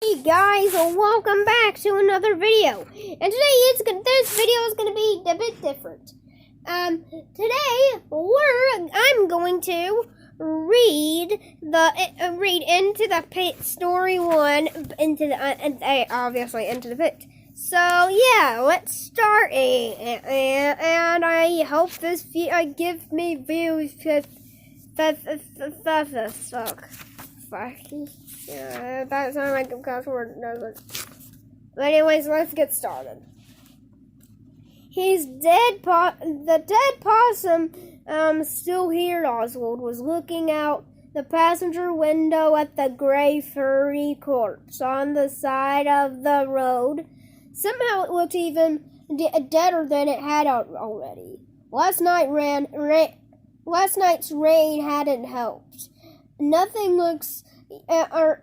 Hey guys, welcome back to another video. And today this video is gonna be a bit different. Today I'm going to read into the story one into the obviously into the pit. So yeah, let's start and I hope this gives me views. Yeah, that sounded like a cuss word, doesn't it? But anyways, let's get started. He's dead. The dead possum, still here. Oswald was looking out the passenger window at the gray furry corpse on the side of the road. Somehow it looked even deader than it had already. Last night's rain hadn't helped. Nothing looks deader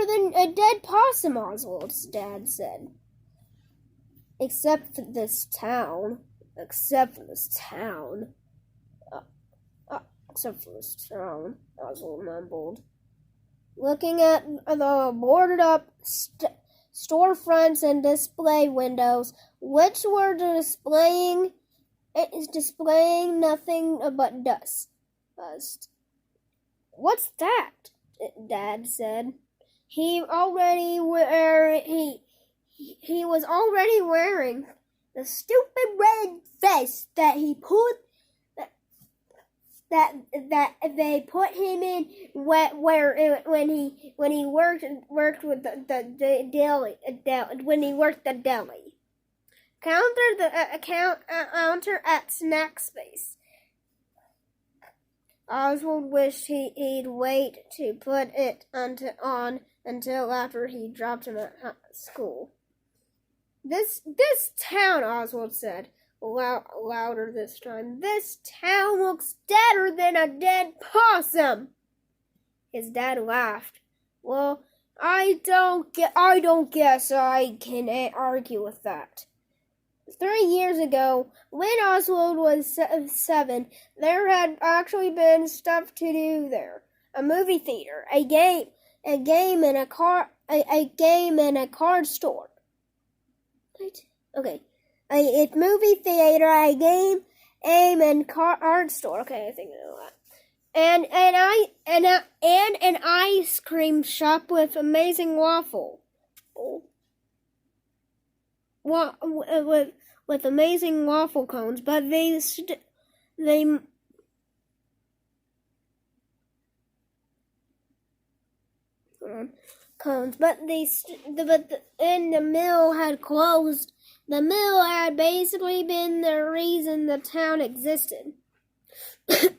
than a dead possum, Oswald's dad said. Except for this town, Oswald mumbled. Looking at the boarded up storefronts and display windows, which were displaying nothing but dust. What's that? Dad said. He was already wearing the stupid red vest that he put that they put him in when he worked with the deli when he worked the deli counter at Snack Space. Oswald wished he'd wait to put it on until after he dropped him at school. This town, Oswald said, louder this time. This town looks deader than a dead possum. His dad laughed. Well, I don't guess I can argue with that. 3 years ago, when Oswald was 7, there had actually been stuff to do there. A movie theater, a game and a card store. Okay, a movie theater, a game and card store. Okay, I think I know that. And an ice cream shop with amazing waffle. With amazing waffle cones, but the mill had closed. The mill had basically been the reason the town existed. Dad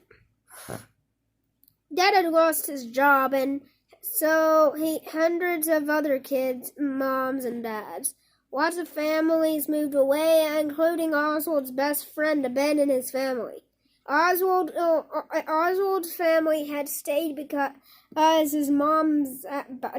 had lost his job, and so hundreds of other kids, moms and dads. Lots of families moved away, including Oswald's best friend, Ben, and his family. Oswald's family had stayed because his mom's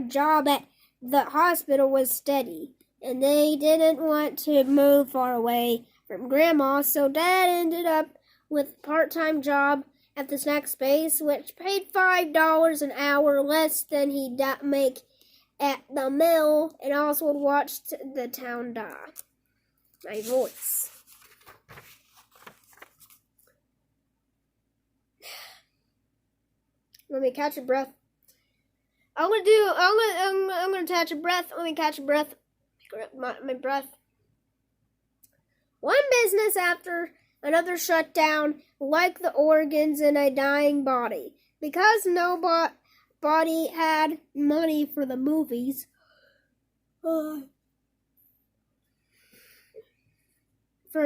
job at the hospital was steady, and they didn't want to move far away from Grandma, so Dad ended up with a part-time job at the Snack Space, which paid $5 an hour, less than he'd make at the mill, and Oswald watched the town die. My voice. Let me catch a breath. I'm gonna catch a breath. Let me catch a breath. My breath. One business after another shut down, like the organs in a dying body, because nobody had money for the movies. For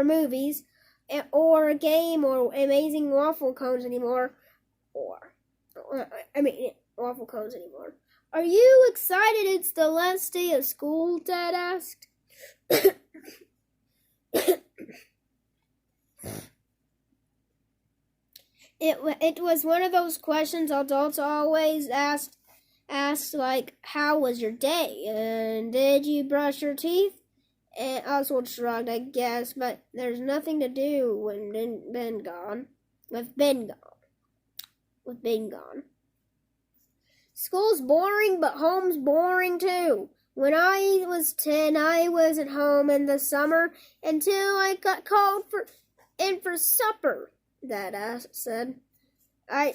movies, or a game, or amazing waffle cones anymore. Waffle cones anymore. Are you excited it's the last day of school? Dad asked. It was one of those questions adults always ask, like, how was your day? And did you brush your teeth? And Oswald shrugged, I guess, but there's nothing to do when With Ben gone. School's boring, but home's boring too. When I was 10, I was at home in the summer until I got called for supper, Dad said. I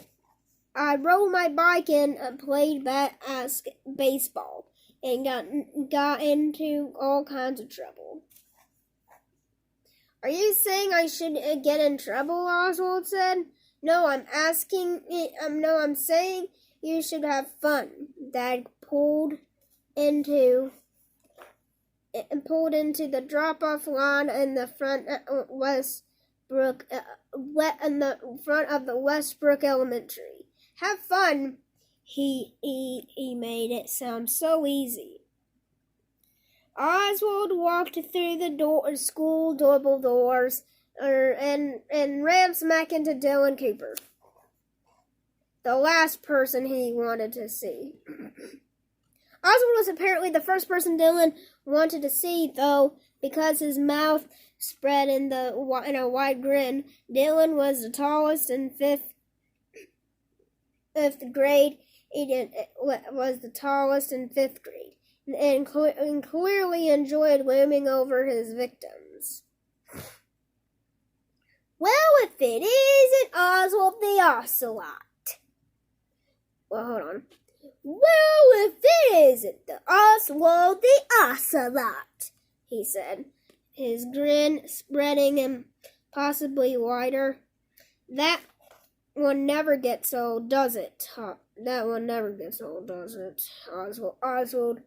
rode my bike and played baseball and got into all kinds of trouble. Are you saying I should get in trouble? Oswald said. No, I'm saying you should have fun. Dad pulled into the drop-off line in the front of the Westbrook Elementary. Have fun. He made it sound so easy. Oswald walked through the school double doors and ran smack into Dylan Cooper, the last person he wanted to see. Oswald was apparently the first person Dylan wanted to see, though, because his mouth spread in a wide grin. Dylan was the tallest in fifth grade. He was the tallest in fifth grade, and clearly enjoyed looming over his victims. Well, if it isn't Oswald the Ocelot. Well, hold on. Well, if it isn't the Oswald the Ocelot, he said, his grin spreading and possibly wider. That one never gets old, does it? That one never gets old, does it? Oswald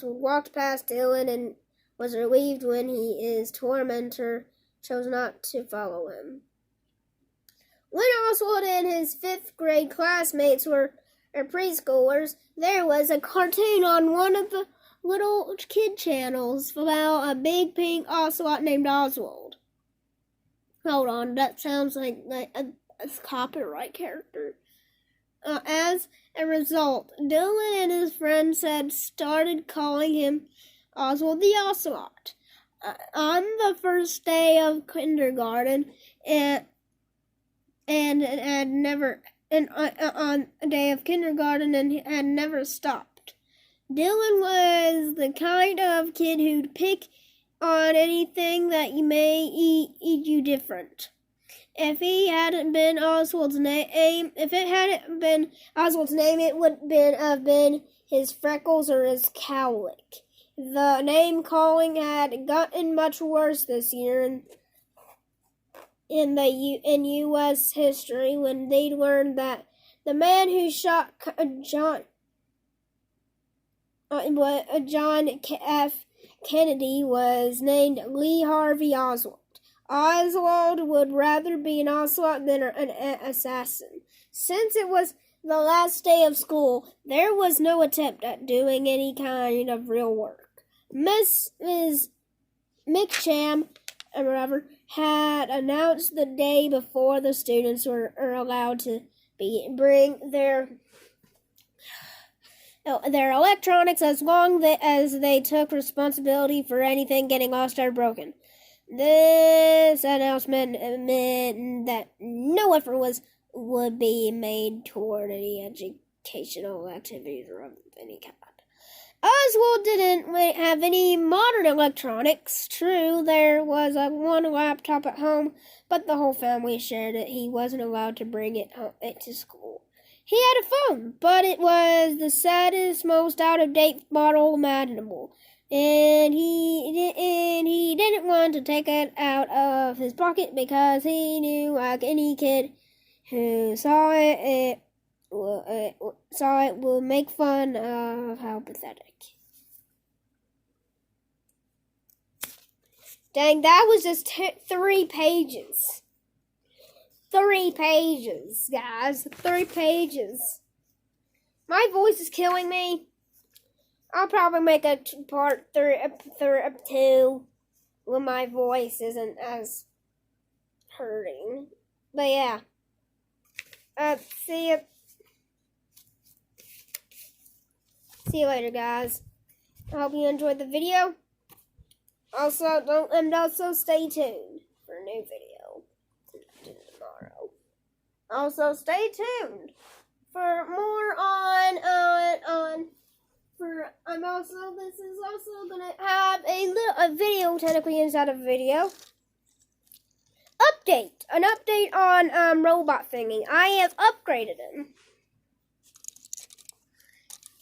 walked past Dylan and was relieved when his tormentor chose not to follow him. When Oswald and his fifth grade classmates were preschoolers, there was a cartoon on one of the little kid channels about a big pink ocelot named Oswald. Hold on, that sounds like a copyright character. As a result, Dylan and his friends had started calling him Oswald the Ocelot. On the first day of kindergarten, on a day of kindergarten, and had never stopped. Dylan was the kind of kid who'd pick on anything that you may eat you different. If it hadn't been Oswald's name, it would have been his freckles or his cowlick. The name calling had gotten much worse this year in U.S. history when they learned that the man who shot John F. Kennedy was named Lee Harvey Oswald. Oswald would rather be an ocelot than an assassin. Since it was the last day of school, there was no attempt at doing any kind of real work. Mrs. McCham, had announced the day before the students were allowed to bring their electronics as long as they took responsibility for anything getting lost or broken. This announcement meant that no effort would be made toward any educational activities of any kind. Oswald didn't have any modern electronics. True, there was one laptop at home, but the whole family shared it. He wasn't allowed to bring it to school. He had a phone, but it was the saddest, most out-of-date model imaginable, and he didn't want to take it out of his pocket because he knew, like any kid who saw it will make fun of how pathetic. Dang, that was just 3 pages. 3 pages, guys. 3 pages. My voice is killing me. I'll probably make a part 2 when my voice isn't as hurting. But yeah. See you later, guys. I hope you enjoyed the video. Also stay tuned for a new video tomorrow. Also, stay tuned for more this is also gonna have a video technically inside of a video. An update on robot thingy. I have upgraded him.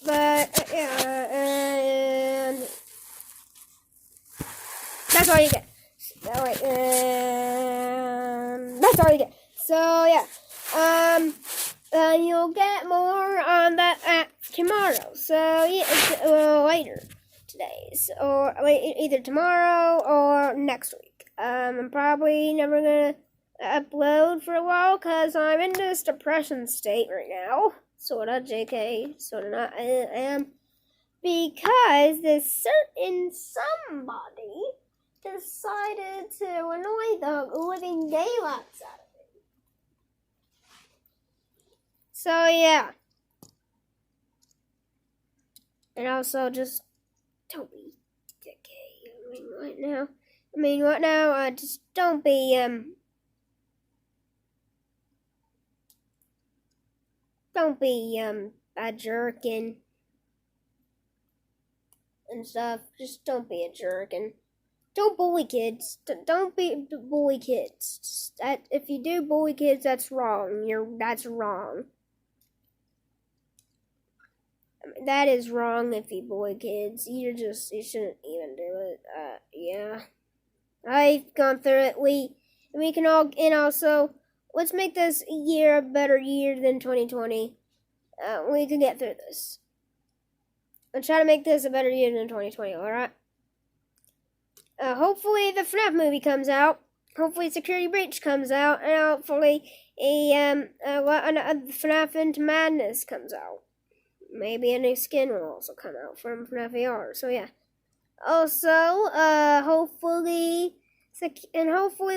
But and that's all you get. That's all you get. So yeah. You'll get more on that tomorrow. So yeah, later today, or either tomorrow or next week. I'm probably never gonna upload for a while because I'm in this depression state right now. Sorta, JK, sorta not. I am, because this certain somebody decided to annoy the living daylights out of me. So yeah. And also just don't be JK. What now? Just don't be a jerk and stuff. Just don't be a jerk and don't bully kids. Don't bully kids. If you do bully kids, that's wrong. That's wrong. That is wrong if you bully kids. You shouldn't even do it. Yeah. I've gone through it. We can all, and also, let's make this year a better year than 2020. We can get through this. Let's try to make this a better year than 2020, alright? Hopefully the FNAF movie comes out. Hopefully Security Breach comes out. And hopefully FNAF Into Madness comes out. Maybe a new skin will also come out from FNAF AR. So yeah. Also, hopefully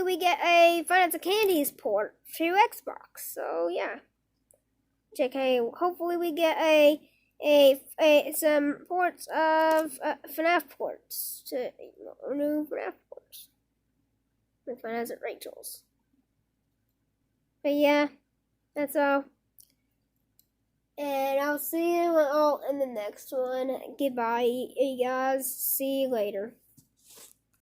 we get a Finance of Candies port to Xbox. So yeah. JK, hopefully we get some ports of FNAF ports to new FNAF ports with Finance at Rachel's. But yeah, that's all. And I'll see you all in the next one. Goodbye, you guys. See you later.